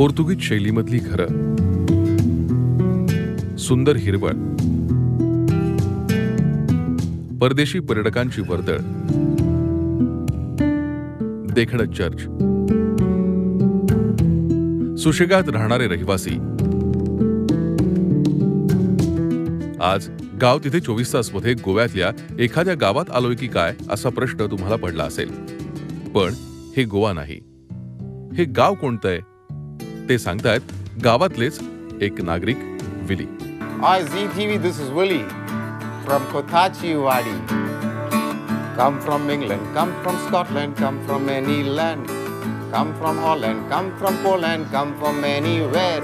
पोर्तुगीज शैलीमधली घरं, सुंदर हिरवळ, परदेशी पर्यटकांची वर्दळ, देखणं चर्च, सुशेगात राहणारे रहिवासी. आज गाव तिथे 24 तास मध्ये गोव्यातल्या एखाद्या गावात आलोय की काय असा प्रश्न तुम्हाला पडला असेल. पण हे गोवा नाही. हे गाव कोणतं आहे ते सांगतायत गावातलेच एक नागरिक, विली. Hi ZTV, this is Willie from Kotachiwadi. Come from England, come from Scotland, come from any land. Come from Holland, come from Poland, come from anywhere.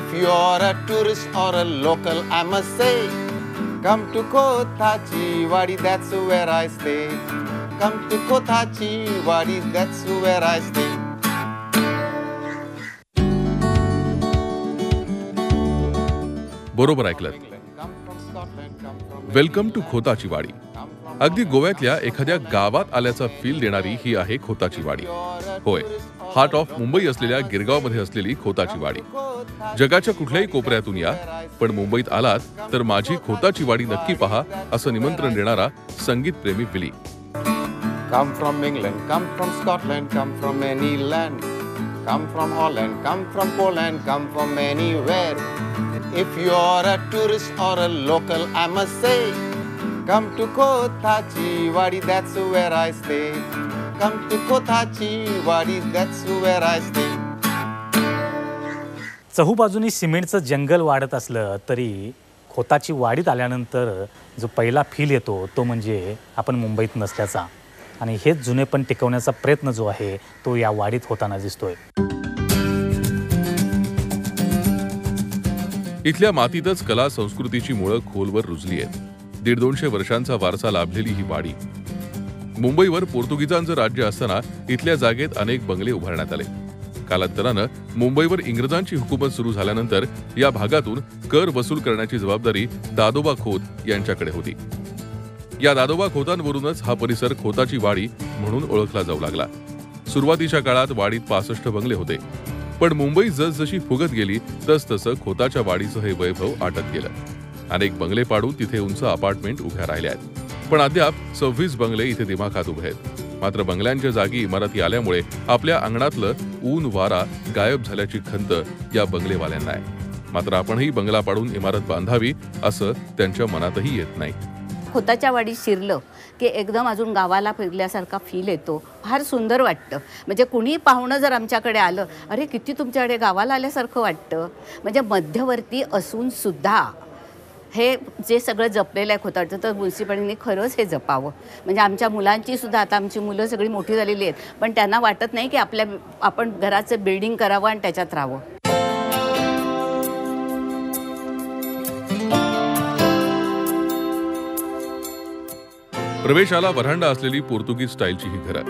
If you're a tourist or a local, I must say, come to Kotachiwadi, that's where I stay. Come to Kotachiwadi, that's where I stay. बरोबर ऐकलं. Welcome to Khotachiwadi. अगदी गोव्यातल्या एखाद्या गावात आल्याचा feel देणारी ही आहे खोताचीवाडी. होय, हार्ट ऑफ मुंबई असलेल्या गिरगावमध्ये असलेली खोताचीवाडी. जगाच्या कुठल्याही कोपऱ्यातून या, पण मुंबईत आलात तर माझी खोताचीवाडी नक्की पहा असं निमंत्रण देणारा संगीतप्रेमी विली. Come from England, come from Scotland, come from any land. Come from Holland, come from Poland, come from anywhere. If you're a tourist or a local, I must say, come to Kotachiwadi, that's where I stay. Come to Kotachiwadi, that's where I stay. चहूबाजूनी सिमेंटचं जंगल वाढत असलं तरी खोताची वाडीत आल्यानंतर जो पहिला feel येतो तो म्हणजे आपण मुंबईत नसल्याचा. आणि हेच जुनेपण टिकवण्याचा प्रयत्न जो आहे तो या वाडीत होताना दिसतोय. इथल्या मातीतच कला संस्कृतीची मुळं खोलवर रुजली आहेत. 150 वर्षांचा वारसा लाभलेली ही वाडी. मुंबईवर पोर्तुगीजांचं राज्य असताना इथल्या जागेत अनेक बंगले उभारण्यात आले. कालांतरानं मुंबईवर इंग्रजांची हुकूमत सुरू झाल्यानंतर या भागातून कर वसूल करण्याची जबाबदारी दादोबा खोत यांच्याकडे होती. या दादोबा खोतांवरूनच हा परिसर खोताची वाडी म्हणून ओळखला जाऊ लागला. सुरुवातीच्या काळात वाडीत 65 बंगले होते, पण मुंबई जसजशी फुगत गेली तसतसं खोताच्या वाडीचं हे वैभव आटत गेलं. अनेक बंगले पाडून तिथे उंच अपार्टमेंट उभ्या राहिल्या आहेत. पण अद्याप 26 बंगले इथे दिमाखात उभे आहेत. मात्र बंगल्यांच्या जागी इमारती आल्यामुळे आपल्या अंगणातलं ऊन वारा गायब झाल्याची खंत या बंगलेवाल्यांना आहे. मात्र आपणही बंगला पाडून इमारत बांधावी असं त्यांच्या मनातही येत नाही. खोताच्या वाडीत शिरलं की एकदम अजून गावाला फिरल्यासारखा फील येतो. फार सुंदर वाटतं. म्हणजे कुणी पाहुणं जर आमच्याकडे आलं, अरे किती तुमच्याकडे गावाला आल्यासारखं वाटतं. म्हणजे मध्यवर्ती असून सुद्धा हे जे सगळं जपलेलं आहे खोताचं, तर म्युन्सिपालिटीने खरंच हे जपावं. म्हणजे आमच्या मुलांची सुद्धा, आता आमची मुलं सगळी मोठी झालेली आहेत, पण त्यांना वाटत नाही की आपण घराचं बिल्डिंग करावं आणि त्याच्यात राहावं. प्रवेशाला व्हरांडा असलेली पोर्तुगीज स्टाईलची ही घरं.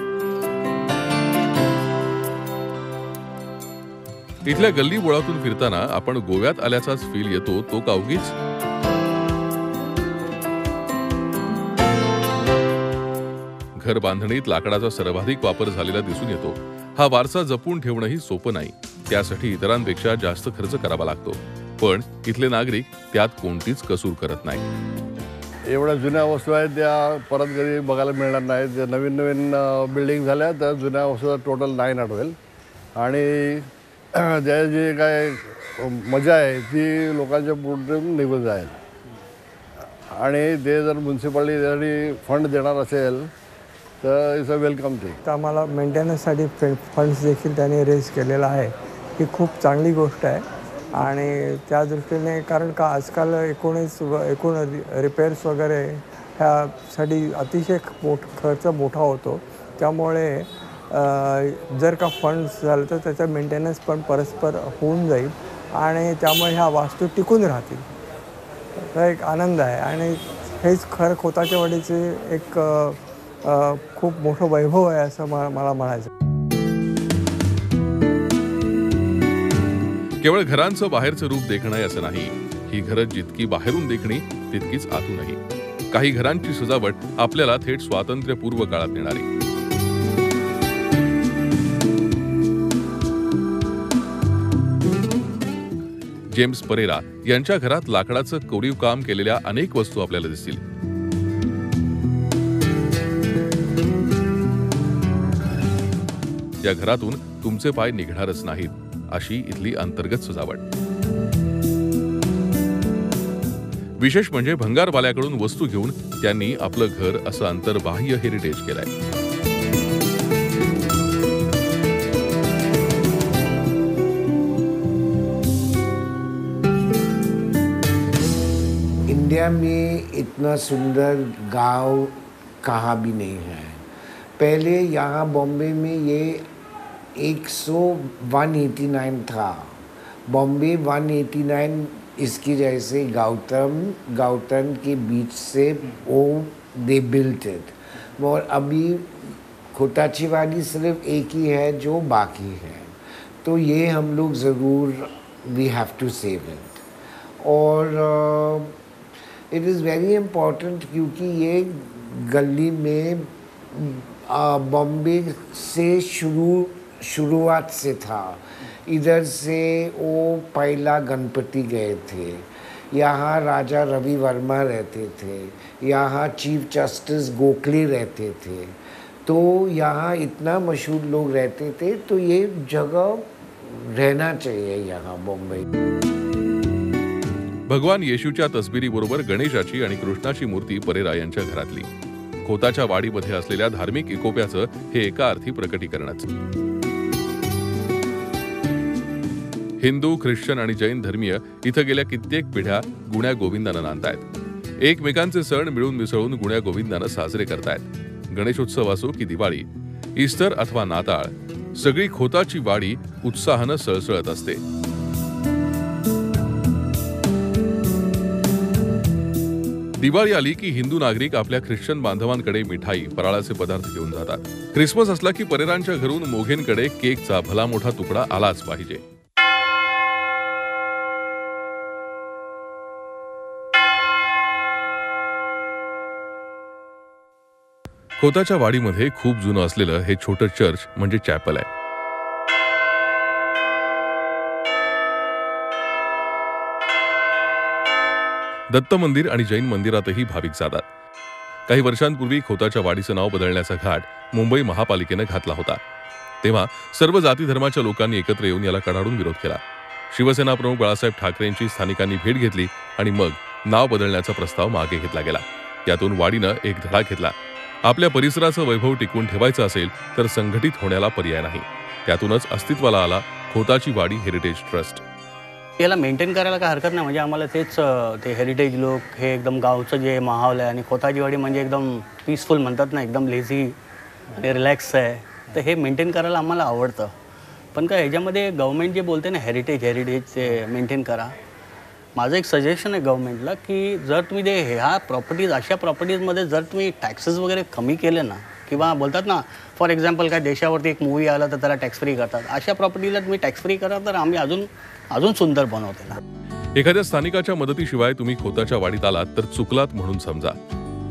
इथल्या गल्ली बोळातून फिरताना आपण गोव्यात आल्याचाच फील येतो तो का उगीच? घर बांधणीत लाकडाचा सर्वाधिक वापर झालेला दिसून येतो. हा वारसा जपून ठेवणंही सोपं नाही. त्यासाठी इतरांपेक्षा जास्त खर्च करावा लागतो. पण इथले नागरिक त्यात कोणतीच कसूर करत नाही. एवढ्या जुन्या वस्तू आहेत त्या परत कधी बघायला मिळणार नाहीत. नवीन नवीन बिल्डिंग झाल्या तर जुन्या वस्तूचा टोटल 9 आठवेल. आणि ज्या जी काय मजा आहे ती लोकांच्या पुढून निघून जाईल. आणि ते जर म्युन्सिपालिटी फंड देणार असेल तर इट्स अ वेलकम थिंग. तर आम्हाला मेंटेनन्ससाठी फंड्स देखील त्यांनी रेज केलेला आहे. ही खूप चांगली गोष्ट आहे. आणि त्या दृष्टीने कारण का आजकाल एकूण रिपेअर्स वगैरे ह्यासाठी अतिशय खर्च मोठा होतो. त्यामुळे जर का फंड्स झालं तर त्याचा मेंटेनन्स पण परस्पर होऊन जाईल आणि त्यामुळे ह्या वास्तू टिकून राहतील. तर एक आनंद आहे. आणि हेच खरं खोताच्या वाडीचे एक खूप मोठं वैभव आहे असं मला म्हणायचं. केवळ घरांचं बाहेरचं रूप देखणं आहे असं नाही. ही घरं जितकी बाहेरून देखणी तितकीच आतूनही. काही घरांची सजावट आपल्याला थेट स्वातंत्र्यपूर्व काळात नेणारी. जेम्स परेरा यांच्या घरात लाकडाचं कोरीव काम केलेल्या अनेक वस्तू आपल्याला दिसतील. या घरातून तुमचे पाय निघणारच नाहीत अशी इथली अंतर्गत सजावट. विशेष म्हणजे भंगारवाल्याकडून वस्तू घेऊन त्यांनी आपलं घर असं अंतर्बाह्य हेरिटेज केलंय. इंडिया में इतना सुंदर गांव कहाँ भी नहीं है. पहले यहाँ बॉम्बे में ये 189 था. बॉम्बे 189 इसकी जैसे गौतम के बीच से वो दे बिल्ट इट. और अभी खोताची वाड़ी सिर्फ एक ही है जो बाकी है. तो ये हम लोग ज़रूर we have to save it. और इट इज़ वेरी इम्पॉर्टेंट क्योंकि ये गली में बॉम्बे से शुरुआत से था. इधर से वो पहला गणपति गए थे. यहाँ राजा रवि वर्मा रहते थे. यहाँ चीफ जस्टिस गोखले रहते थे. तो यहाँ इतना मशहूर लोग रहते थे. तो ये जगह रहना चाहिए यहाँ बॉम्बे. भगवान येशूच्या तसबिरीबरोबर गणेशाची आणि कृष्णाची मूर्ती परेरा यांच्या घरातली. खोताच्या वाडीमध्ये असलेल्या धार्मिक एकोप्याचं हे एका अर्थी प्रकटीकरणच. हिंदू, ख्रिश्चन आणि जैन धर्मीय इथं गेल्या कित्येक पिढ्या गुण्या गोविंदानं नांदतायत. एकमेकांचे सण मिळून मिसळून गुण्या गोविंदानं साजरे करतायत. गणेशोत्सव असो की दिवाळी, ईस्टर अथवा नाताळ, सगळी खोताची वाडी उत्साहानं सळसळत असते. दिवाळी आली की हिंदू नागरिक आपल्या ख्रिश्चन बांधवांकडे मिठाई, फराळाचे पदार्थ घेऊन जातात. ख्रिसमस असला की परेरांच्या घरून मोघेंकडे केकचा भला मोठा तुकडा आलाच पाहिजे. खोताच्या वाडीमध्ये खूप जुनं असलेलं हे छोटं चर्च म्हणजे चॅपल आहे. दत्त मंदिर आणि जैन मंदिरातही भाविक जातात. काही वर्षांपूर्वी खोताच्या वाडीचं नाव बदलण्याचा घाट मुंबई महापालिकेनं घातला होता. तेव्हा सर्व जाती धर्माच्या लोकांनी एकत्र येऊन याला कडाडून विरोध केला. शिवसेना प्रमुख बाळासाहेब ठाकरेंची स्थानिकांनी भेट घेतली आणि मग नाव बदलण्याचा प्रस्ताव मागे घेतला गेला. यातून वाडीनं एक धडा घेतला. आपल्या परिसराचं वैभव टिकवून ठेवायचं असेल तर संघटित होण्याला पर्याय नाही. त्यातूनच अस्तित्वाला आला खोताची वाडी हेरिटेज ट्रस्ट. याला मेंटेन करायला काय हरकत नाही. म्हणजे आम्हाला तेच ते हेरिटेज लोक हे एकदम गावचं जे माहोल आहे आणि खोताची वाडी म्हणजे एकदम पीसफुल म्हणतात ना, एकदम लेझी आणि रिलॅक्स आहे. तर हे मेंटेन करायला आम्हाला आवडतं. पण काय ह्याच्यामध्ये गव्हर्मेंट जे बोलते ना हेरिटेज ते मेंटेन करा. माझं एक सजेशन आहे गव्हर्मेंटला की जर तुम्ही ते ह्या प्रॉपर्टीज अशा प्रॉपर्टीजमध्ये जर तुम्ही टॅक्सेस वगैरे कमी केले ना, किंवा बोलतात ना फॉर एक्झाम्पल काय देशावरती एक मूवी आला तर त्याला टॅक्स फ्री करतात, अशा प्रॉपर्टीला तुम्ही टॅक्स फ्री करा तर आम्ही अजून सुंदर बनवते ना. एखाद्या स्थानिकाच्या मदतीशिवाय तुम्ही खोताच्या वाडीत आलात तर चुकलात म्हणून समजा.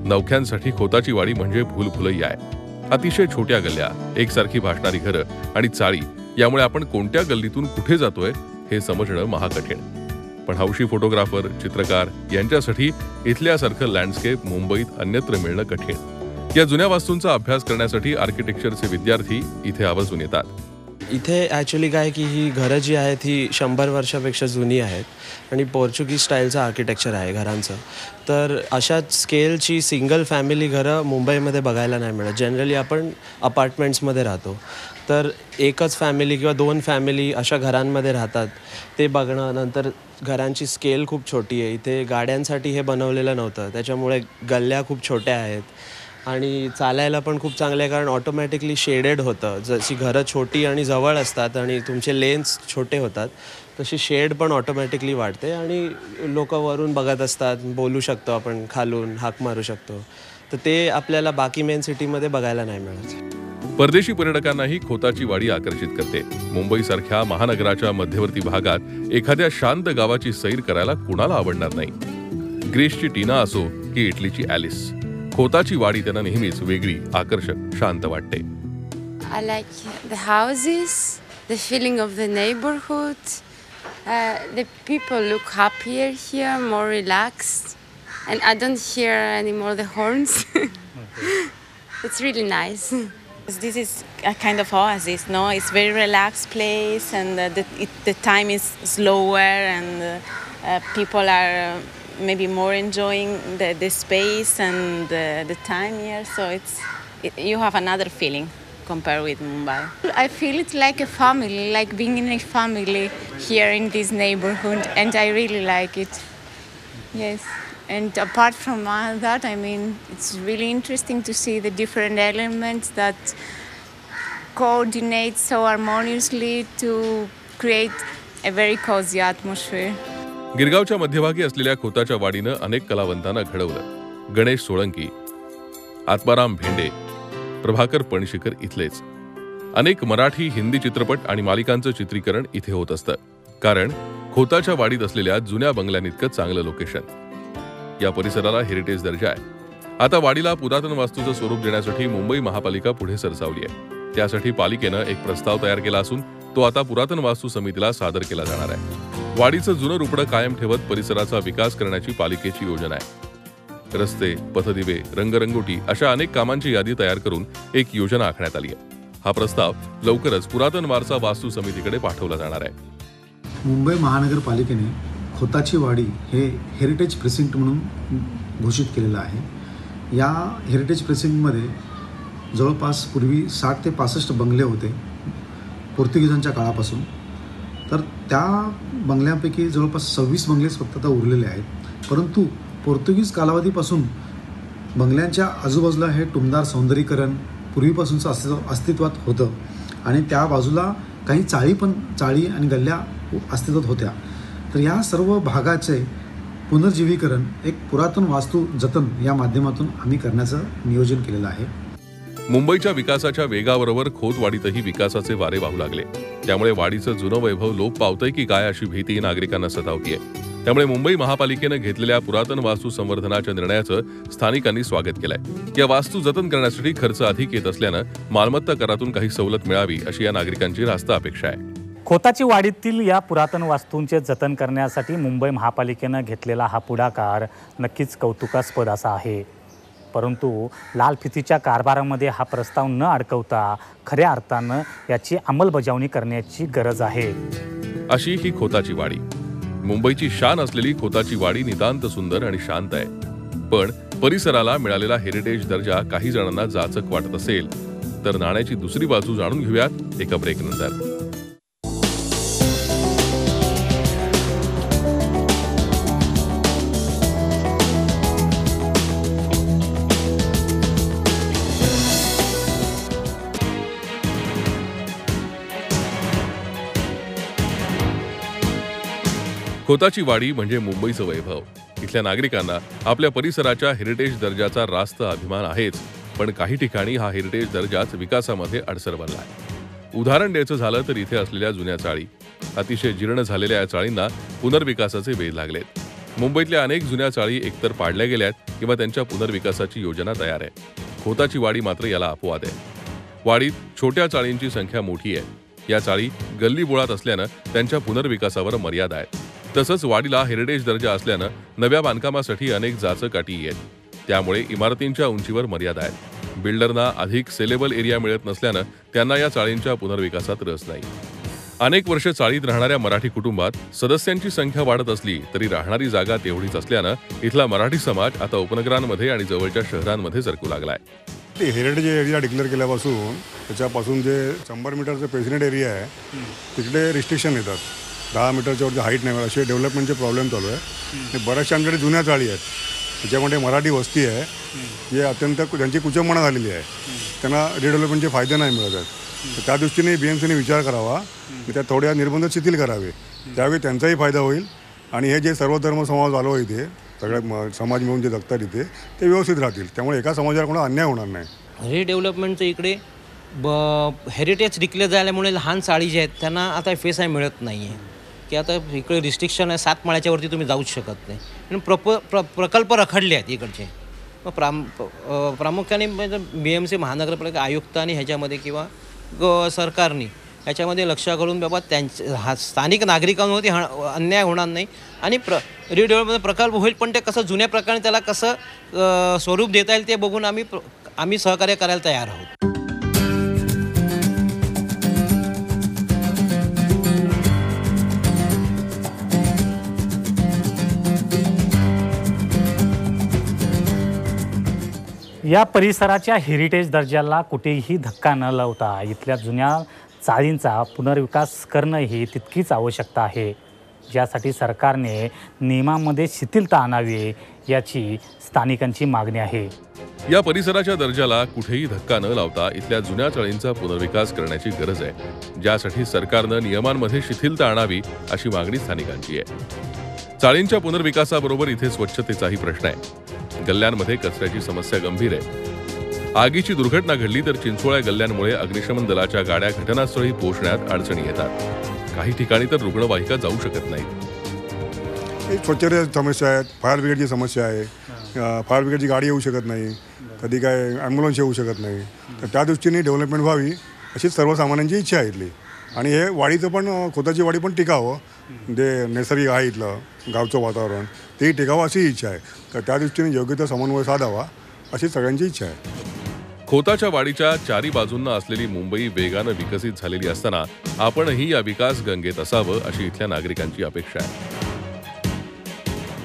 नवख्यांसाठी खोताची वाडी म्हणजे भूलभुलैया आहे. अतिशय छोट्या गल्ल्या, एकसारखी भासणारी घरं आणि चाळी, यामुळे आपण कोणत्या गल्लीतून कुठे जातोय हे समजणं महाकठीण. पण हौशी फोटोग्राफर, चित्रकार यांच्यासाठी इथल्यासारखं लँडस्केप मुंबईत अन्यत्र मिळणं कठीण. या जुन्या वास्तूंचा अभ्यास करण्यासाठी आर्किटेक्चरचे विद्यार्थी इथे आवर्जून येतात. इथे ॲक्च्युली काय की ही घरं जी आहेत ही 100 वर्षापेक्षा जुनी आहेत आणि पोर्चुगीज स्टाईलचं आर्किटेक्चर आहे घरांचं. तर अशा स्केलची सिंगल फॅमिली घरं मुंबईमध्ये बघायला नाही मिळत. जनरली आपण अपार्टमेंट्समध्ये राहतो, तर एकच फॅमिली किंवा 2 फॅमिली अशा घरांमध्ये राहतात. ते बघणं, नंतर घरांची स्केल खूप छोटी आहे. इथे गाड्यांसाठी हे बनवलेलं नव्हतं, त्याच्यामुळे गल्ल्या खूप छोट्या आहेत आणि चालायला पण खूप चांगलं आहे, कारण ऑटोमॅटिकली शेडेड होतं. जशी घरं छोटी आणि जवळ असतात आणि तुमचे लेन्स छोटे होतात, तशी शेड पण ऑटोमॅटिकली वाढते आणि लोक वरून बघत असतात, बोलू शकतो आपण, खालून हाक मारू शकतो. तर ते आपल्याला बाकी मेन सिटीमध्ये बघायला नाही मिळत. परदेशी पर्यटकांनाही खोताची वाडी आकर्षित करते. मुंबईसारख्या महानगराच्या मध्यवर्ती भागात एखाद्या शांत गावाची सैर करायला कुणाला आवडणार नाही. ग्रीसची टीना असो की इटलीची ॲलिस, खोताची वाडी त्यांना नेहमीच वेगळी, आकर्षक, शांत वाटते. I like the houses, the feeling of the neighborhood, The people look happier here, more relaxed, and I don't hear anymore the horns. It's really nice. This is a kind of oasis, no? It's very relaxed place, and the time is slower, and people are maybe more enjoying the space and the time here. So you have another feeling compared with Mumbai. I feel it's like a family, like being in a family here in this neighborhood, and I really like it. Yes. And apart from that, I mean, it's really interesting to see the different elements that coordinate so harmoniously to create a very cozy atmosphere. गिरगावच्या मध्यभागी असलेल्या खोताच्या वाडीनं अनेक कलावंतांना घडवलं. गणेश सोळंकी, आत्माराम भेंडे, प्रभाकर पणशीकर इथलेच. अनेक मराठी, हिंदी चित्रपट आणि मालिकांचं चित्रीकरण इथे होत असतं, कारण खोताच्या वाडीत असलेल्या जुन्या बंगल्यांइतकं चांगलं लोकेशन. या परिसराला हेरिटेज दर्जा आहे. आता वाडीला पुरातन वास्तूचं स्वरूप देण्यासाठी मुंबई महापालिका पुढे सरसावली आहे. त्यासाठी पालिकेनं एक प्रस्ताव तयार केला असून तो आता पुरातन वास्तू समितीला सादर केला जाणार आहे. वाडीचं जुनं रुपडं कायम ठेवत परिसराचा विकास करण्याची पालिकेची योजना आहे. रस्ते, पथदिवे, रंगरंगोटी अशा अनेक कामांची यादी तयार करून एक योजना आखण्यात आली आहे. हा प्रस्ताव लवकरच पुरातन वारसा वास्तू समितीकडे पाठवला जाणार आहे. मुंबई महानगरपालिकेने खोताची वाडी हे हेरिटेज प्रिसिंक्ट म्हणून घोषित केलेलं आहे. या हेरिटेज प्रिसिंक्टमध्ये जवळपास पूर्वी 60 ते 65 बंगले होते पोर्तुगीजांच्या काळापासून. तर त्या बंगल्यांपैकी जवळपास 26 बंगलेच फक्त आता उरलेले आहेत. परंतु पोर्तुगीज कालावधीपासून बंगल्यांच्या आजूबाजूला हे टुमदार सौंदर्यीकरण पूर्वीपासूनचं अस्तित्वात होतं आणि त्या बाजूला काही चाळी आणि गल्ल्या अस्तित्वात होत्या. तर या सर्व भागाचे पुनर्जीवीकरण एक पुरातन वास्तू जतन या माध्यमातून आम्ही करण्याचं नियोजन केलेलं आहे. मुंबईच्या विकासाच्या वेगाबरोबर खोतवाडीतही विकासाचे वारे वाहू लागले. त्यामुळे वाडीचं जुनं वैभव लोप पावतंय की काय अशी भीती नागरिकांना सतावतीये. त्यामुळे मुंबई महापालिकेनं घेतलेल्या पुरातन वास्तू संवर्धनाच्या निर्णयाचं स्थानिकांनी स्वागत केलंय. या वास्तू जतन करण्यासाठी खर्च अधिक येत असल्यानं मालमत्ता करातून काही सवलत मिळावी अशी या नागरिकांची रास्त अपेक्षा आहे. खोताची वाडीतील या पुरातन वास्तूंचे जतन करण्यासाठी मुंबई महापालिकेनं घेतलेला हा पुढाकार नक्कीच कौतुकास्पद असा आहे. परंतु लाल फितीच्या कारभारामध्ये हा प्रस्ताव न अडकवता खऱ्या अर्थानं याची अंमलबजावणी करण्याची गरज आहे. अशी ही खोताची वाडी. मुंबईची शान असलेली खोताची वाडी नितांत सुंदर आणि शांत आहे. पण परिसराला मिळालेला हेरिटेज दर्जा काही जणांना जाचक वाटत असेल तर नाण्याची दुसरी बाजू जाणून घेऊयात एका ब्रेक नंतर. खोताची वाडी म्हणजे मुंबईचं वैभव. इथल्या नागरिकांना आपल्या परिसराच्या हेरिटेज दर्जाचा रास्त अभिमान आहेच, पण काही ठिकाणी हा हेरिटेज दर्जाच विकासामध्ये अडसर बनला आहे. उदाहरण द्यायचं झालं तर इथे असलेल्या जुन्या चाळी, अतिशय जीर्ण झालेल्या या चाळींना पुनर्विकासाचे वेध लागलेत. मुंबईतल्या अनेक जुन्या चाळी एकतर पाडल्या गेल्यात किंवा त्यांच्या पुनर्विकासाची योजना तयार आहे. खोताची वाडी मात्र याला अपवाद आहे. वाडीत छोट्या चाळींची संख्या मोठी आहे. या चाळी गल्लीबोळात असल्यानं त्यांच्या पुनर्विकासावर मर्यादा आहेत. तसंच वाडीला हेरिटेज दर्जा असल्यानं नव्या बांधकामासाठी अनेक जाचक अटी आहेत. त्यामुळे इमारतींच्या उंचीवर मर्यादा आहेत. बिल्डरना अधिक सेलेबल एरिया मिळत नसल्यानं त्यांना या चाळींच्या पुनर्विकासात रस नाही. अनेक वर्ष चाळीत राहणाऱ्या मराठी कुटुंबात सदस्यांची संख्या वाढत असली तरी राहणारी जागा तेवढीच असल्यानं इथला मराठी समाज आता उपनगरांमध्ये आणि जवळच्या शहरांमध्ये सरकू लागलाय. हेरिटेज एरिया डिक्लेअर केल्यापासून त्याच्यापासून जे 100 मीटरचं प्रेसिडेंट एरिया आहे तिकडे रिस्ट्रिक्शन येतात. 10 मीटरच्या वरती हाईट नाही असे डेव्हलपमेंटचे प्रॉब्लेम चालू आहे. आणि बऱ्याचशा आमच्याकडे जुन्या चाळी आहेत त्याच्यामध्ये मराठी वस्ती आहे जे अत्यंत ज्यांची कुचंबणा झालेली आहे त्यांना रिडेव्हलपमेंटचे फायदे नाही मिळत आहेत. तर त्या दृष्टीने BMCने विचार करावा की त्या थोड्या निर्बंध शिथिल करावे. त्यावेळी त्यांचाही फायदा होईल आणि हे जे सर्व धर्म समाज आलो इथे सगळ्या समाज मिळून जे जगतात इथे ते व्यवस्थित राहतील. त्यामुळे एका समाजाला कोणा अन्याय होणार नाही. रिडेव्हलपमेंटचं इकडे हेरिटेज डिक्लेअर झाल्यामुळे लहान चाळी जे आहेत त्यांना आता FSI मिळत नाही आहे की आता इकडे रिस्ट्रिक्शन आहे 7 माळ्याच्या वरती तुम्ही जाऊच शकत नाही. आणि प्रकल्प रखडले आहेत इकडचे. मग प्रामुख्याने BMC महानगरपालिका आयुक्त आणि ह्याच्यामध्ये किंवा सरकारने याच्यामध्ये लक्ष घालून बाबा त्यांच्या स्थानिक नागरिकांवरती अन्याय होणार नाही आणि रिडेव्हलपमेंट प्रकल्प होईल, पण ते कसं जुन्या प्रकारे त्याला कसं स्वरूप देता येईल ते बघून आम्ही सहकार्य करायला तयार आहोत. या परिसराच्या हेरिटेज दर्जाला कुठेही धक्का न लावता इथल्या जुन्या चाळींचा पुनर्विकास करणं ही तितकीच आवश्यकता आहे, ज्यासाठी सरकारने नियमांमध्ये शिथिलता आणावी याची स्थानिकांची मागणी आहे. या परिसराच्या दर्जाला कुठेही धक्का न लावता इथल्या जुन्या चाळींचा पुनर्विकास करण्याची गरज आहे, ज्यासाठी सरकारनं नियमांमध्ये शिथिलता आणावी अशी मागणी स्थानिकांची आहे. चाळींच्या पुनर्विकासाबरोबर इथे स्वच्छतेचाही प्रश्न आहे. गल्ल्यांमध्ये कचऱ्याची समस्या गंभीर आहे. आगीची दुर्घटना घडली तर चिंचोळ्या गल्ल्यांमुळे अग्निशमन दलाच्या गाड्या घटनास्थळी पोहोचण्यात अडचणी येतात. काही ठिकाणी तर रुग्णवाहिका जाऊ शकत नाहीत. स्वच्छतेची समस्या आहेत, फायर ब्रिगेडची समस्या आहे, फायर ब्रिगेडची गाडी येऊ शकत नाही, कधी काय ॲम्ब्युलन्स येऊ शकत नाही. तर त्या दृष्टीने डेव्हलपमेंट व्हावी अशी सर्वसामान्यांची इच्छा आहे इथली. आणि हे वाडीचं पण खोताची वाडी पण टिकावं, जे नैसर्गिक आहे इथलं गावचं वातावरण तेही टिकावं अशी इच्छा आहे. तर त्या दृष्टीने योग्य तो समन्वय साधावा अशी सगळ्यांची इच्छा आहे. खोताच्या वाडीच्या चारी बाजूंना असलेली मुंबई वेगानं विकसित झालेली असताना आपणही या विकास गंगेत असावं अशी इथल्या नागरिकांची अपेक्षा आहे.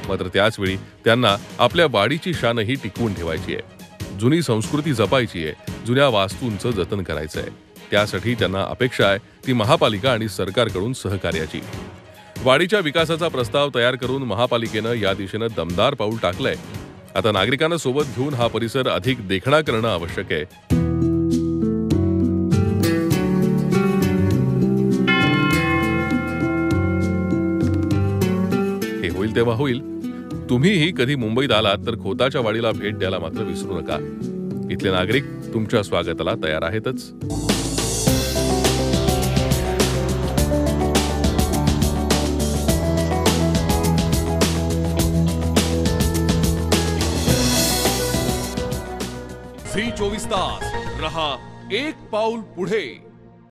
मात्र त्याचवेळी त्यांना आपल्या वाडीची शानही टिकवून ठेवायची आहे. जुनी संस्कृती जपायची आहे, जुन्या वास्तूंचं जतन करायचं आहे. त्यासाठी त्यांना अपेक्षा आहे ती महापालिका आणि सरकारकडून सहकार्याची. वाडीच्या विकासाचा प्रस्ताव तयार करून महापालिकेनं या दिशेनं दमदार पाऊल टाकलंय. आता नागरिकांना सोबत घेऊन हा परिसर अधिक देखणा करणं आवश्यक आहे. हे होईल तेव्हा होईल. तुम्हीही कधी मुंबईत आलात तर खोताच्या वाडीला भेट द्यायला मात्र विसरू नका. इथले नागरिक तुमच्या स्वागताला तयार आहेतच. झी 24 तास रहा एक पाऊल पुढे.